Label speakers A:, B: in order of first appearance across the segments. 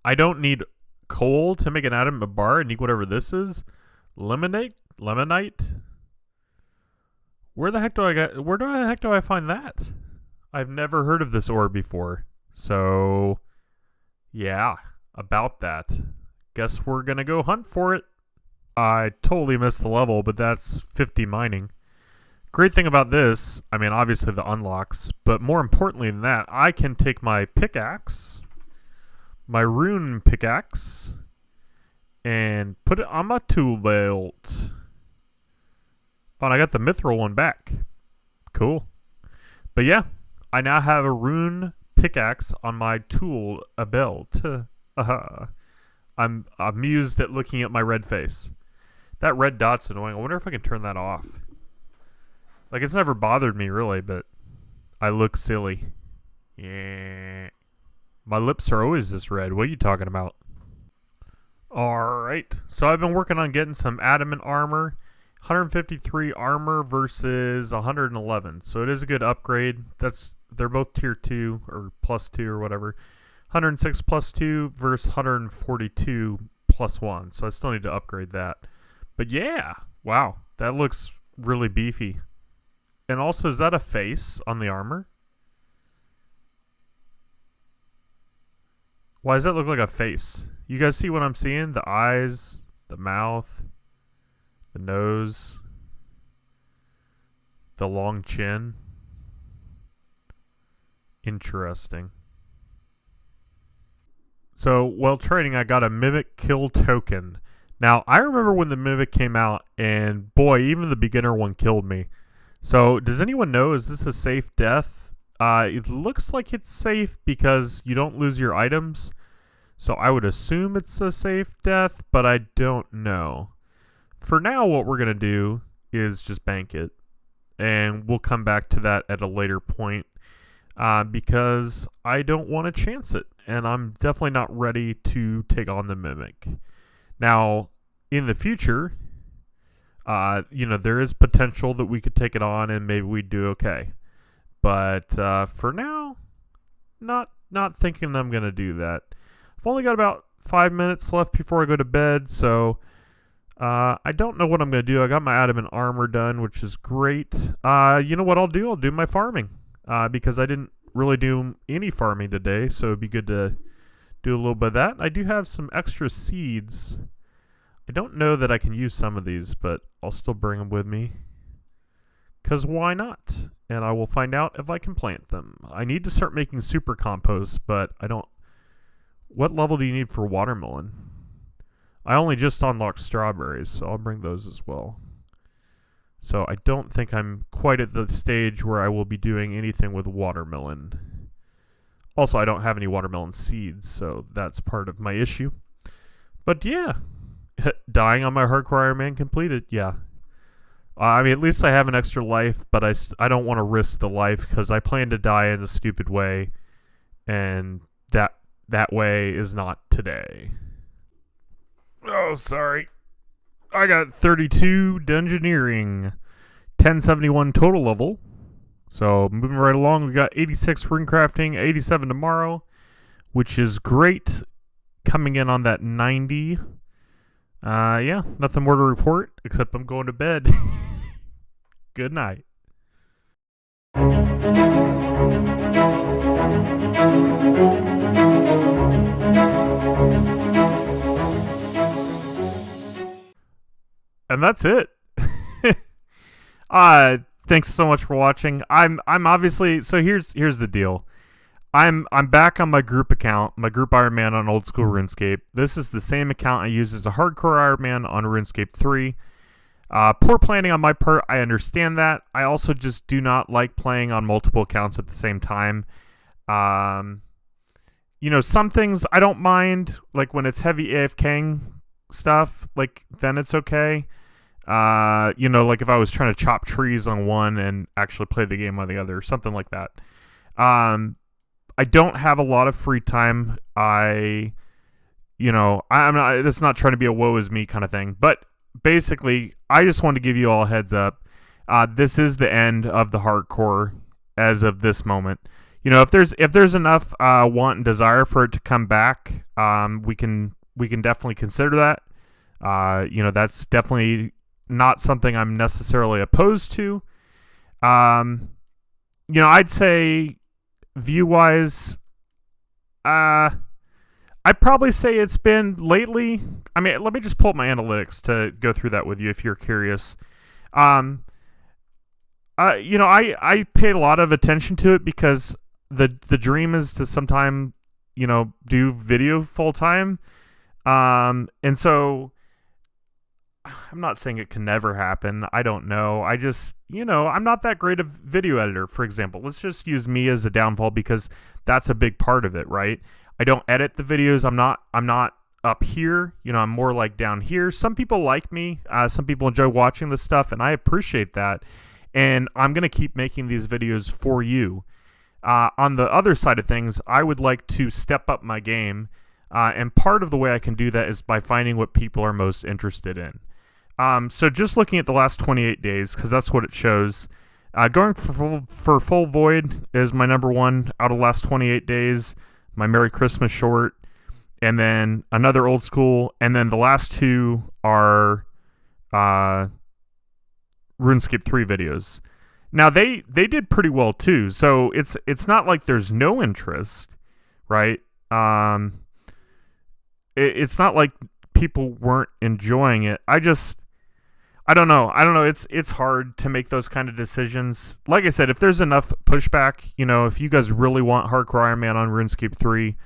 A: I don't need coal to make an adamant bar. I need whatever this is. Lemonite. Where the heck do I find that? I've never heard of this ore before. So, yeah, about that. Guess we're gonna go hunt for it. I totally missed the level, but that's 50 mining. Great thing about this, I mean, obviously the unlocks, but more importantly than that, I can take my pickaxe, my rune pickaxe, and put it on my tool belt. Oh, and I got the mithril one back. Cool. But yeah, I now have a rune pickaxe on my tool belt. I'm amused at looking at my red face. That red dot's annoying. I wonder if I can turn that off. Like, it's never bothered me, really, but I look silly. Yeah. My lips are always this red. What are you talking about? Alright. So I've been working on getting some adamant armor. 153 armor versus 111. So it is a good upgrade. They're both tier 2 or plus 2 or whatever. 106 plus 2 versus 142 plus 1. So I still need to upgrade that. But yeah. Wow. That looks really beefy. And also, is that a face on the armor? Why does that look like a face? You guys see what I'm seeing? The eyes, the mouth, the nose, the long chin. Interesting. So, while trading, I got a Mimic Kill token. Now, I remember when the Mimic came out, and boy, even the beginner one killed me. So, does anyone know, is this a safe death? It looks like it's safe because you don't lose your items. So, I would assume it's a safe death, but I don't know. For now, what we're going to do is just bank it. And we'll come back to that at a later point. Because I don't want to chance it. And I'm definitely not ready to take on the Mimic. Now, in the future, there is potential that we could take it on and maybe we'd do okay. But for now, not thinking I'm going to do that. I've only got about 5 minutes left before I go to bed, so I don't know what I'm going to do. I got my adamant armor done, which is great. You know what I'll do? I'll do my farming because I didn't really do any farming today, so it'd be good to do a little bit of that. I do have some extra seeds. I don't know that I can use some of these, but I'll still bring them with me. Because why not? And I will find out if I can plant them. I need to start making super compost, but I don't... What level do you need for watermelon? I only just unlocked strawberries, so I'll bring those as well. So I don't think I'm quite at the stage where I will be doing anything with watermelon. Also, I don't have any watermelon seeds, so that's part of my issue. But yeah, dying on my hardcore Iron Man completed, yeah. I mean, at least I have an extra life, but I don't want to risk the life because I plan to die in a stupid way, and that way is not today. Oh, sorry. I got 32 dungeoneering, 1071 total level. So moving right along, we got 86 rune crafting, 87 tomorrow, which is great. Coming in on that 90. Yeah, nothing more to report except I'm going to bed. Good night. And that's it. Thanks so much for watching. I'm obviously, so here's the deal. I'm back on my group account, my group Iron Man on Old School RuneScape. This is the same account I use as a hardcore Iron Man on RuneScape 3. Poor planning on my part, I understand that. I also just do not like playing on multiple accounts at the same time. Some things I don't mind, like when it's heavy AFKing stuff, like then it's okay. Like if I was trying to chop trees on one and actually play the game on the other, something like that. I don't have a lot of free time. I'm not, this is not trying to be a woe is me kind of thing, but basically I just wanted to give you all a heads up. This is the end of the hardcore as of this moment. if there's enough want and desire for it to come back, we can definitely consider that. That's definitely not something I'm necessarily opposed to. I'd say view wise, I'd probably say it's been lately. I mean, let me just pull up my analytics to go through that with you if you're curious. I paid a lot of attention to it because the dream is to sometime, do video full time. And so I'm not saying it can never happen. I don't know. I just, I'm not that great of video editor, for example. Let's just use me as a downfall because that's a big part of it, right? I don't edit the videos. I'm not up here. I'm more like down here. Some people like me. Some people enjoy watching this stuff, and I appreciate that. And I'm going to keep making these videos for you. On the other side of things, I would like to step up my game. And part of the way I can do that is by finding what people are most interested in. So just looking at the last 28 days, because that's what it shows. Going for Full Void is my number one out of the last 28 days. My Merry Christmas short. And then another old school. And then the last two are RuneScape 3 videos. Now, they did pretty well, too. So it's not like there's no interest, right? It's not like people weren't enjoying it. I don't know. It's hard to make those kind of decisions. Like I said, if there's enough pushback, if you guys really want Hardcore Iron Man on RuneScape 3,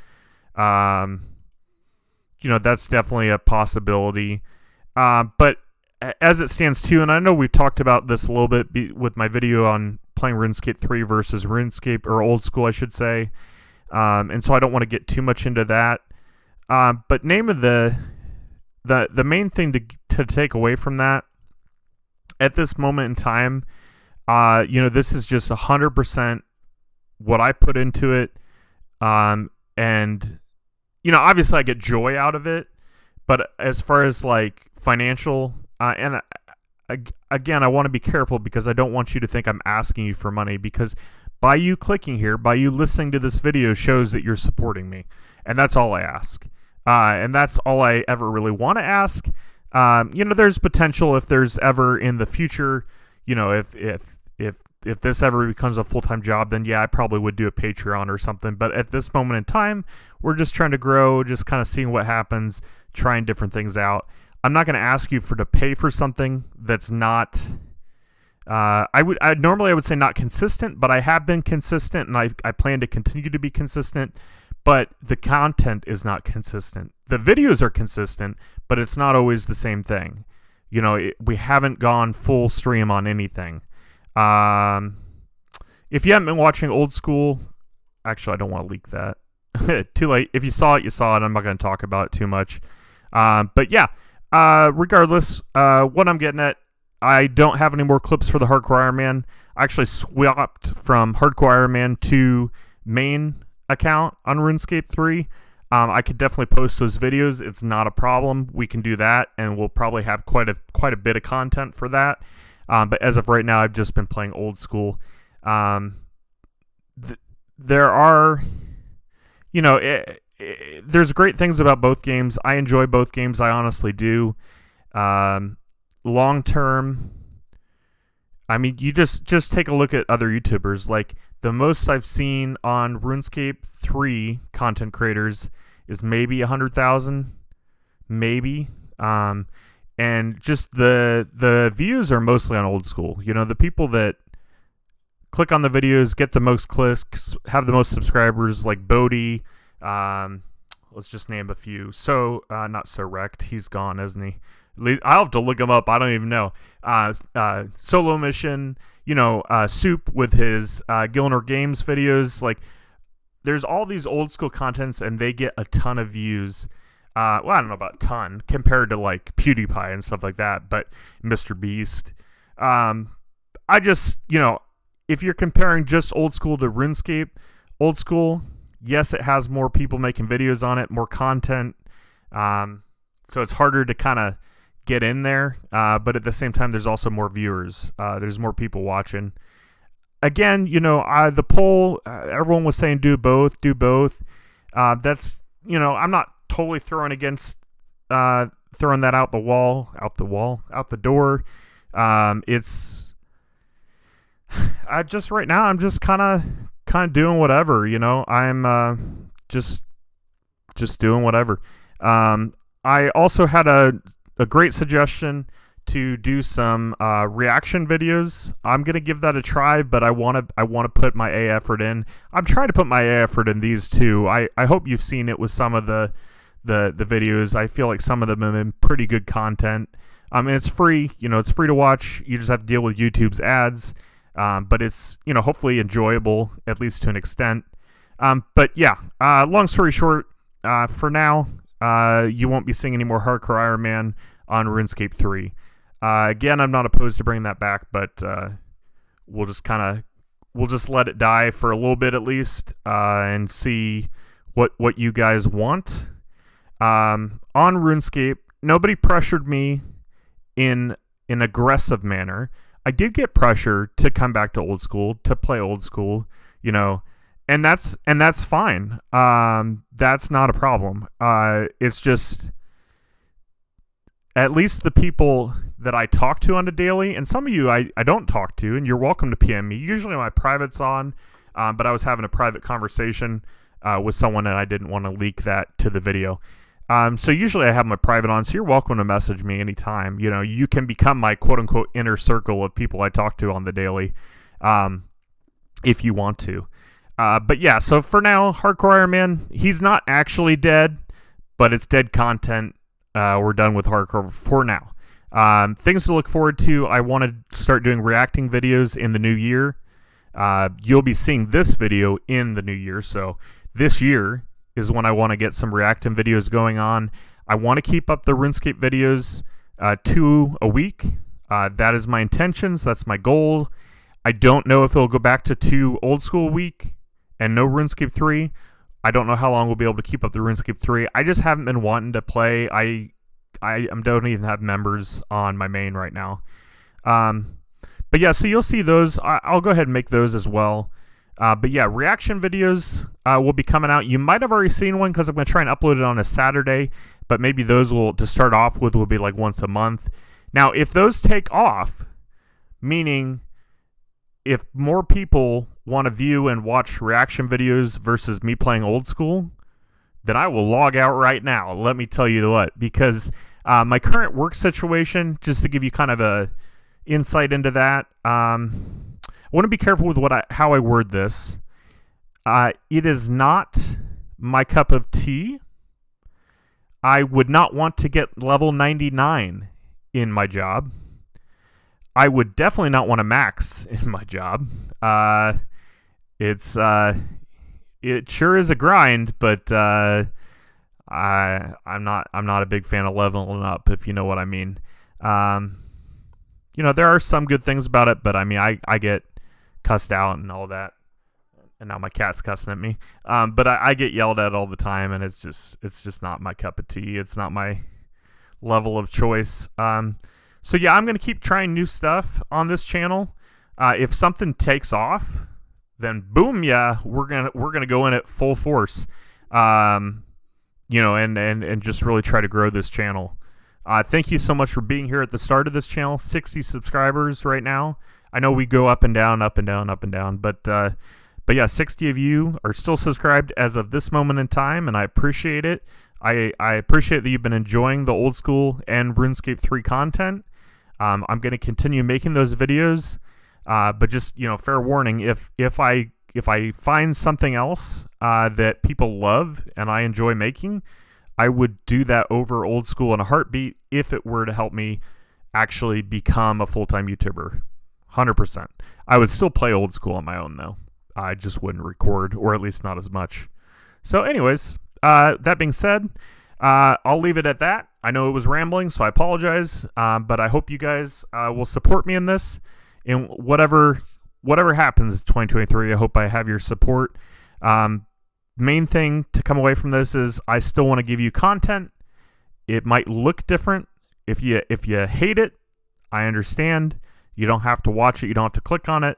A: that's definitely a possibility. But as it stands too, and I know we've talked about this a little bit with my video on playing RuneScape 3 versus RuneScape, or old school, I should say. And so I don't want to get too much into that. But name of the main thing to take away from that at this moment in time, this is just 100% what I put into it. And, obviously I get joy out of it, but as far as like financial, and again, I want to be careful because I don't want you to think I'm asking you for money, because by you clicking here, by you listening to this video shows that you're supporting me. And that's all I ask. And that's all I ever really want to ask. There's potential if there's ever in the future, if this ever becomes a full-time job, then yeah, I probably would do a Patreon or something. But at this moment in time, we're just trying to grow, just kind of seeing what happens, trying different things out. I'm not going to ask you to pay for something that's not, normally I would say not consistent, but I have been consistent, and I plan to continue to be consistent. But the content is not consistent. The videos are consistent, but it's not always the same thing. We haven't gone full stream on anything. If you haven't been watching old school, actually, I don't want to leak that. Too late. If you saw it, you saw it. I'm not going to talk about it too much. But yeah, regardless, what I'm getting at, I don't have any more clips for the Hardcore Iron Man. I actually swapped from Hardcore Iron Man to main account on RuneScape 3. I could definitely post those videos. It's not a problem. We can do that, and we'll probably have quite a bit of content for that. But as of right now, I've just been playing old school. There are, there's great things about both games. I enjoy both games. I honestly do. Long term, I mean, you just take a look at other YouTubers. Like, the most I've seen on RuneScape 3 content creators is maybe 100,000, maybe. And just the views are mostly on old school. The people that click on the videos, get the most clicks, have the most subscribers, like Bodhi. Let's just name a few. So, not So Wrecked. He's gone, isn't he? I'll have to look him up. I don't even know. Solo Mission, Soup with his Gilnor Games videos. Like, there's all these old school contents, and they get a ton of views. I don't know about ton compared to like PewDiePie and stuff like that, but Mr. Beast. I just, if you're comparing just old school to RuneScape, old school, yes, it has more people making videos on it, more content. So it's harder to kind of get in there, but at the same time, there's also more viewers. There's more people watching. again, the poll, everyone was saying do both, do both. That's, I'm not totally throwing that out the door. It's just right now I'm just kind of doing whatever, I'm just doing whatever. I also had a great suggestion to do some reaction videos. I'm gonna give that a try, but I want to put my A effort in. I'm trying to put my A effort in these too. I hope you've seen it with some of the videos. I feel like some of them have been pretty good content. It's free. It's free to watch. You just have to deal with YouTube's ads. But it's hopefully enjoyable, at least to an extent. But yeah, long story short, for now, you won't be seeing any more Hardcore Iron Man on RuneScape 3. Again, I'm not opposed to bringing that back, but we'll just let it die for a little bit at least, and see what you guys want. On RuneScape, nobody pressured me in an aggressive manner. I did get pressure to come back to old school, to play old school, and that's fine. That's not a problem. It's just, at least the people that I talk to on a daily, and some of you I don't talk to, and you're welcome to PM me. Usually my private's on, but I was having a private conversation with someone, and I didn't want to leak that to the video. So usually I have my private on, so you're welcome to message me anytime. You can become my quote-unquote inner circle of people I talk to on the daily, if you want to. But yeah, so for now, Hardcore Iron Man, he's not actually dead, but it's dead content. We're done with Hardcore for now. Things to look forward to. I want to start doing reacting videos in the new year. You'll be seeing this video in the new year, so this year is when I want to get some reacting videos going on. I want to keep up the RuneScape videos 2 a week. That is my intentions. That's my goal. I don't know if it'll go back to 2 old school a week and no RuneScape 3. I don't know how long we'll be able to keep up the RuneScape 3. I just haven't been wanting to play. I don't even have members on my main right now. But yeah, so you'll see those. I'll go ahead and make those as well. But yeah, reaction videos will be coming out. You might have already seen one because I'm going to try and upload it on a Saturday, but maybe those will, to start off with, will be like once a month. Now, if those take off, meaning if more people want to view and watch reaction videos versus me playing old school, then I will log out right now. Let me tell you what, because my current work situation, just to give you kind of a insight into that, I want to be careful with how I word this. It is not my cup of tea. I would not want to get level 99 in my job. I would definitely not want to max in my job. It sure is a grind, but I'm not a big fan of leveling up, if you know what I mean. There are some good things about it, but I mean, I get cussed out and all that, and now my cat's cussing at me. But I get yelled at all the time, and it's just not my cup of tea. It's not my level of choice. So yeah, I'm gonna keep trying new stuff on this channel. If something takes off, then boom, yeah, we're gonna go in at full force. And just really try to grow this channel. Thank you so much for being here at the start of this channel. 60 subscribers right now. I know we go up and down, up and down, up and down, but yeah, 60 of you are still subscribed as of this moment in time, and I appreciate it. I appreciate that you've been enjoying the old school and RuneScape 3 content. I'm going to continue making those videos, but just fair warning, if I find something else that people love and I enjoy making, I would do that over old school in a heartbeat if it were to help me actually become a full-time YouTuber. 100%. I would still play old school on my own, though. I just wouldn't record, or at least not as much. So anyways, that being said, I'll leave it at that. I know it was rambling, so I apologize, but I hope you guys will support me in this. In whatever happens in 2023, I hope I have your support. Main thing to come away from this is I still want to give you content. It might look different. If you hate it, I understand. You don't have to watch it. You don't have to click on it.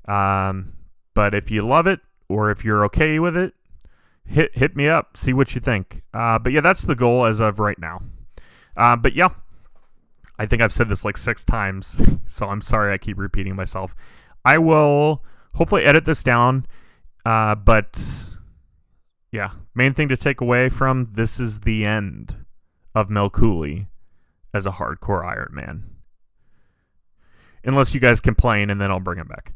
A: But if you love it or if you're okay with it, hit me up. See what you think. But yeah, that's the goal as of right now. But yeah, I think I've said this like 6 times, so I'm sorry I keep repeating myself. I will hopefully edit this down. But yeah, main thing to take away from this is the end of Mel Cooley as a hardcore Iron Man. Unless you guys complain, and then I'll bring him back.